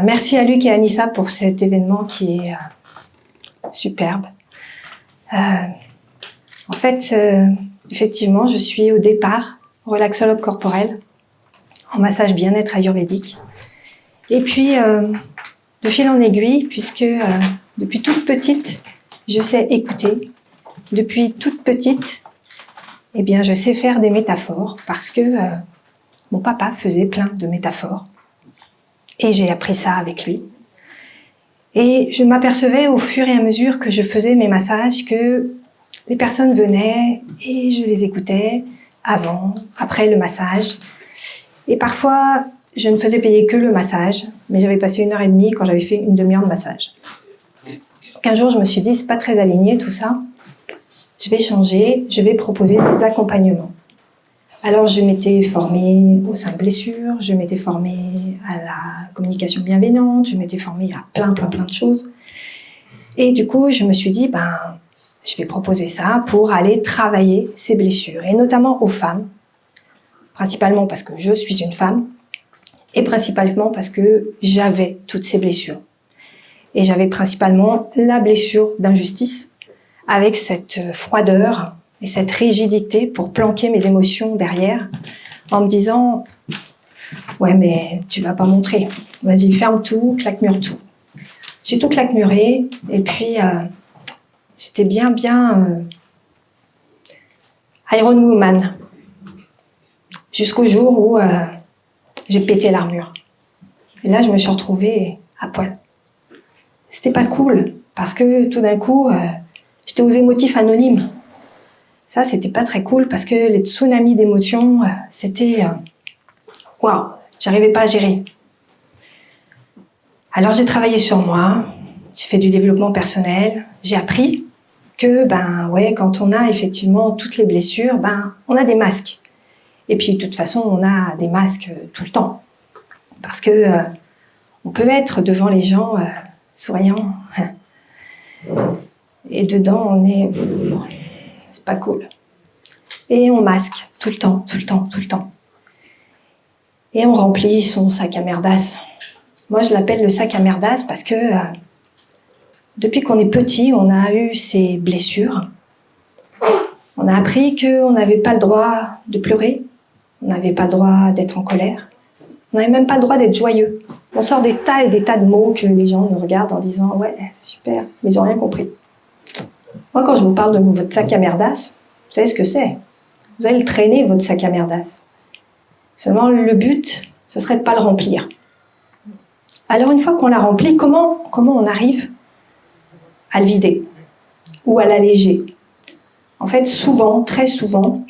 Merci à Luc et à Anissa pour cet événement qui est superbe. En fait, effectivement, je suis au départ relaxologue corporel en massage bien-être ayurvédique. Et puis, de fil en aiguille, puisque depuis toute petite, je sais écouter. Depuis toute petite, eh bien, je sais faire des métaphores parce que mon papa faisait plein de métaphores. Et j'ai appris ça avec lui. Et je m'apercevais au fur et à mesure que je faisais mes massages que les personnes venaient et je les écoutais avant, après le massage. Et parfois, je ne faisais payer que le massage, mais j'avais passé 1h30 quand j'avais fait une demi-heure de massage. Un jour, je me suis dit, c'est pas très aligné tout ça. Je vais changer, je vais proposer des accompagnements. Alors, je m'étais formée aux 5 blessures, je m'étais formée à la communication bienveillante, je m'étais formée à plein de choses. Et du coup, je me suis dit, je vais proposer ça pour aller travailler ces blessures, et notamment aux femmes, principalement parce que je suis une femme, et principalement parce que j'avais toutes ces blessures. Et j'avais principalement la blessure d'injustice, avec cette froideur et cette rigidité pour planquer mes émotions derrière, en me disant « Ouais, mais tu vas pas montrer. Vas-y, ferme tout, claque-mure tout. » J'ai tout claque-muré, et puis j'étais bien Iron Woman, jusqu'au jour où j'ai pété l'armure. Et là, je me suis retrouvée à poil. C'était pas cool, parce que tout d'un coup, j'étais aux émotifs anonymes. Ça, c'était pas très cool, parce que les tsunamis d'émotions, c'était... Waouh, j'arrivais pas à gérer. Alors, j'ai travaillé sur moi, j'ai fait du développement personnel, j'ai appris que, quand on a effectivement toutes les blessures, on a des masques. Et puis, de toute façon, on a des masques tout le temps. Parce que on peut être devant les gens souriant. Et dedans, on est... c'est pas cool. Et on masque tout le temps. Et on remplit son sac à merdasse. Moi, je l'appelle le sac à merdasse parce que depuis qu'on est petit, on a eu ces blessures. On a appris qu'on n'avait pas le droit de pleurer. On n'avait pas le droit d'être en colère. On n'avait même pas le droit d'être joyeux. On sort des tas et des tas de mots que les gens nous regardent en disant « Ouais, super », mais ils n'ont rien compris. Moi, quand je vous parle de votre sac à merdasse, vous savez ce que c'est. Vous allez le traîner, votre sac à merdasse. Seulement, le but, ce serait de ne pas le remplir. Alors, une fois qu'on l'a rempli, comment on arrive à le vider ou à l'alléger? En fait, souvent, très souvent,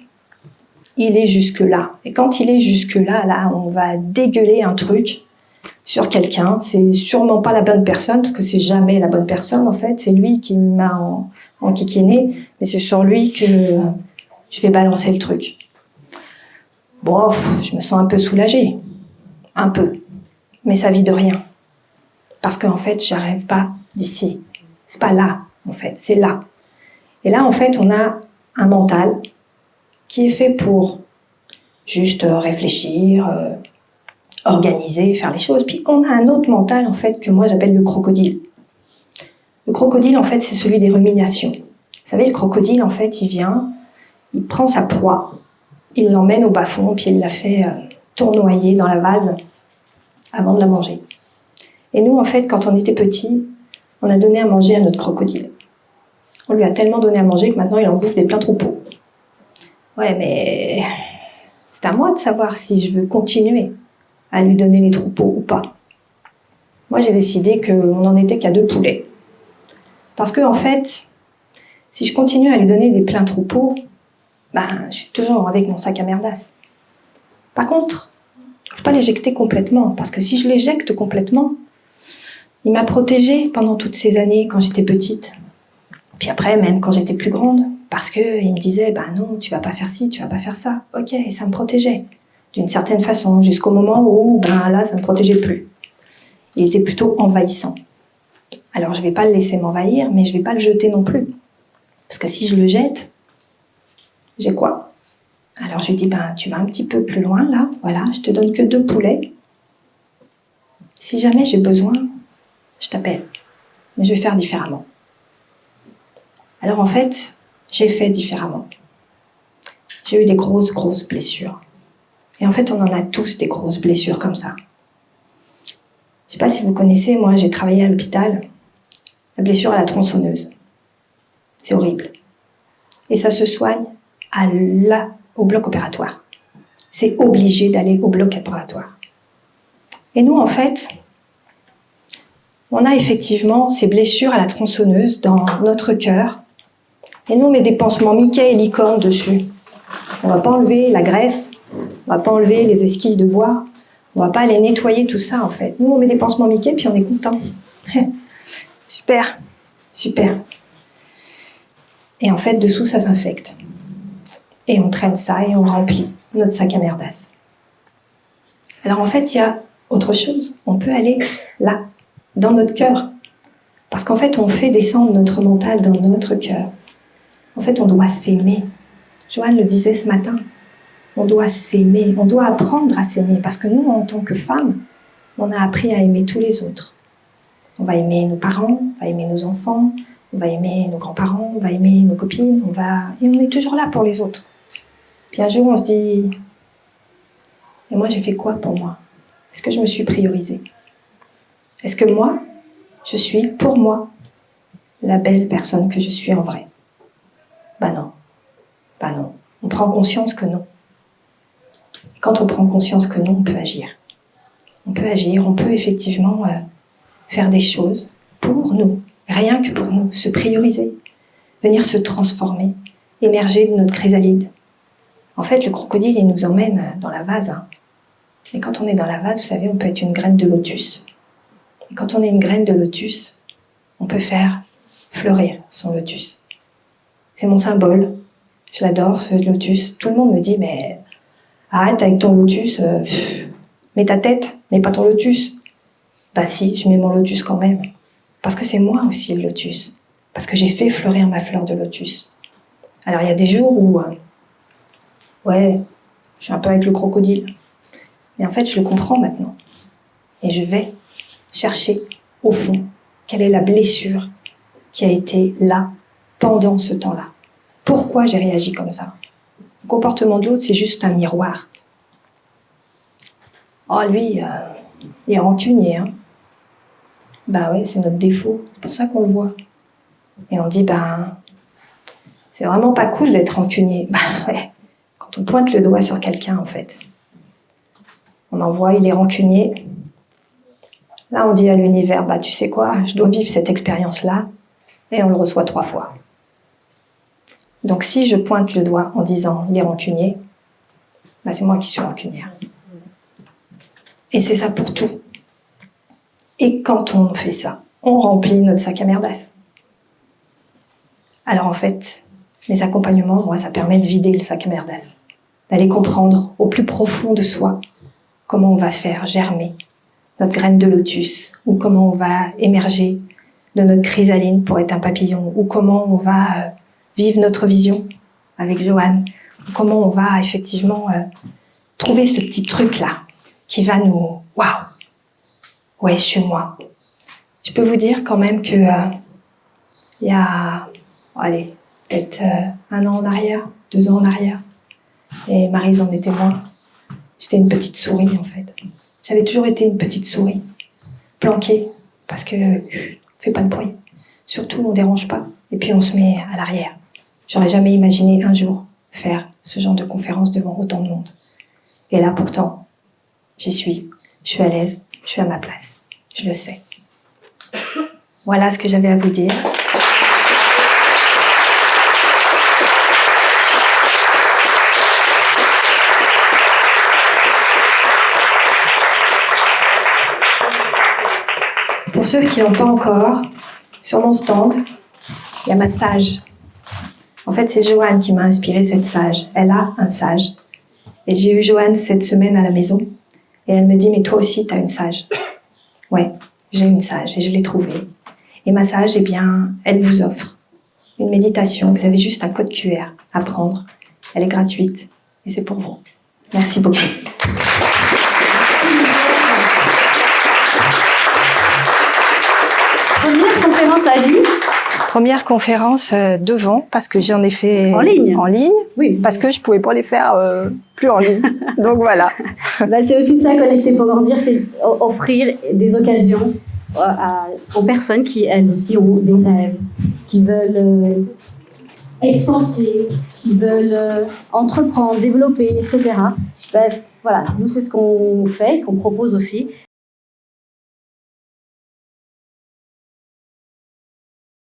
il est jusque-là. Et quand il est jusque-là, là, on va dégueuler un truc sur quelqu'un. C'est sûrement pas la bonne personne, parce que c'est jamais la bonne personne, en fait. C'est lui qui m'a enquiquiné, mais c'est sur lui que je vais balancer le truc. Bon, je me sens un peu soulagée. Un peu. Mais ça vide rien. Parce qu'en fait, j'arrive pas d'ici. C'est pas là, en fait. C'est là. Et là, en fait, on a un mental qui est fait pour juste réfléchir, organiser, faire les choses. Puis on a un autre mental, en fait, que moi j'appelle le crocodile. Le crocodile, en fait, c'est celui des ruminations. Vous savez, le crocodile, en fait, il vient, il prend sa proie, il l'emmène au bas-fond, puis il la fait tournoyer dans la vase avant de la manger. Et nous, en fait, quand on était petits, on a donné à manger à notre crocodile. On lui a tellement donné à manger que maintenant, il en bouffe des pleins troupeaux. Ouais, mais c'est à moi de savoir si je veux continuer à lui donner les troupeaux ou pas. Moi, j'ai décidé qu'on n'en était qu'à 2 poulets. Parce que, en fait, si je continue à lui donner des pleins troupeaux, je suis toujours avec mon sac à merdasse. Par contre, il ne faut pas l'éjecter complètement, parce que si je l'éjecte complètement, il m'a protégée pendant toutes ces années quand j'étais petite. Puis après, même quand j'étais plus grande, parce qu'il me disait « non, tu vas pas faire ci, tu vas pas faire ça ». Ok, et ça me protégeait, d'une certaine façon, jusqu'au moment où, là, ça me protégeait plus. Il était plutôt envahissant. Alors, je vais pas le laisser m'envahir, mais je vais pas le jeter non plus. Parce que si je le jette, j'ai quoi? Alors, je lui dis « tu vas un petit peu plus loin, là, voilà, je te donne que 2 poulets. Si jamais j'ai besoin, je t'appelle. Mais je vais faire différemment. Alors en fait, j'ai fait différemment. J'ai eu des grosses blessures. Et en fait, on en a tous des grosses blessures comme ça. Je ne sais pas si vous connaissez, moi j'ai travaillé à l'hôpital, la blessure à la tronçonneuse. C'est horrible. Et ça se soigne au bloc opératoire. C'est obligé d'aller au bloc opératoire. Et nous, en fait, on a effectivement ces blessures à la tronçonneuse dans notre cœur. Et nous, on met des pansements Mickey et licorne dessus. On ne va pas enlever la graisse, on ne va pas enlever les esquilles de bois, on ne va pas aller nettoyer tout ça, en fait. Nous, on met des pansements Mickey, puis on est content. Super, super. Et en fait, dessous, ça s'infecte. Et on traîne ça et on remplit notre sac à merdasse. Alors en fait, il y a autre chose. On peut aller là, dans notre cœur. Parce qu'en fait, on fait descendre notre mental dans notre cœur. En fait, on doit s'aimer. Joanne le disait ce matin. On doit s'aimer. On doit apprendre à s'aimer. Parce que nous, en tant que femmes, on a appris à aimer tous les autres. On va aimer nos parents, on va aimer nos enfants, on va aimer nos grands-parents, on va aimer nos copines, et on est toujours là pour les autres. Puis un jour, on se dit, et moi, j'ai fait quoi pour moi? Est-ce que je me suis priorisée? Est-ce que moi, je suis, pour moi, la belle personne que je suis en vrai? Non. Non. On prend conscience que non. Et quand on prend conscience que non, on peut agir. On peut effectivement faire des choses pour nous, rien que pour nous, se prioriser, venir se transformer, émerger de notre chrysalide. En fait, le crocodile, il nous emmène dans la vase. Et quand on est dans la vase, vous savez, on peut être une graine de lotus. Et quand on est une graine de lotus, on peut faire fleurir son lotus. C'est mon symbole. Je l'adore, ce lotus. Tout le monde me dit, mais arrête avec ton lotus, mets ta tête, mets pas ton lotus. Bah si, je mets mon lotus quand même. Parce que c'est moi aussi le lotus. Parce que j'ai fait fleurir ma fleur de lotus. Alors il y a des jours où, je suis un peu avec le crocodile. Mais en fait, je le comprends maintenant. Et je vais chercher, au fond, quelle est la blessure qui a été là, pendant ce temps-là. Pourquoi j'ai réagi comme ça? Le comportement de l'autre, c'est juste un miroir. Oh, lui, il est rancunier, hein. C'est notre défaut. C'est pour ça qu'on le voit. Et on dit, c'est vraiment pas cool d'être rancunier. Quand on pointe le doigt sur quelqu'un, en fait. On en voit, il est rancunier. Là, on dit à l'univers, tu sais quoi, je dois vivre cette expérience-là, et on le reçoit 3 fois. Donc si je pointe le doigt en disant, il est rancunier, c'est moi qui suis rancunière. Et c'est ça pour tout. Et quand on fait ça, on remplit notre sac à merdasse. Alors en fait, les accompagnements, moi, ça permet de vider le sac à merdasse, d'aller comprendre au plus profond de soi comment on va faire germer notre graine de lotus, ou comment on va émerger de notre chrysaline pour être un papillon, ou comment on va vivre notre vision avec Joanne, ou comment on va effectivement trouver ce petit truc-là qui va nous... Waouh! Ouais, je suis moi. Je peux vous dire quand même que il y a, peut-être 1 an en arrière, 2 ans en arrière, et Maryse en est témoin, j'étais une petite souris en fait. J'avais toujours été une petite souris, planquée, parce que on fait pas de bruit. Surtout, on dérange pas, et puis on se met à l'arrière. J'aurais jamais imaginé un jour faire ce genre de conférence devant autant de monde. Et là, pourtant, j'y suis, je suis à l'aise, je suis à ma place, je le sais. Voilà ce que j'avais à vous dire. Pour ceux qui n'ont pas encore, sur mon stand, il y a ma sage. En fait, c'est Joanne qui m'a inspiré cette sage. Elle a un sage. Et j'ai eu Joanne cette semaine à la maison. Et elle me dit, mais toi aussi, tu as une sage. Ouais, j'ai une sage et je l'ai trouvée. Et ma sage, elle vous offre une méditation. Vous avez juste un code QR à prendre. Elle est gratuite et c'est pour vous. Merci beaucoup. sa vie. Première conférence devant, parce que j'en ai fait En ligne. Oui, parce que je pouvais pas les faire plus en ligne. Donc voilà. C'est aussi ça, Connecter pour grandir, c'est offrir des occasions aux personnes qui, elles aussi, ont des rêves, qui veulent expanser, qui veulent entreprendre, développer, etc. Voilà, nous, c'est ce qu'on fait, qu'on propose aussi.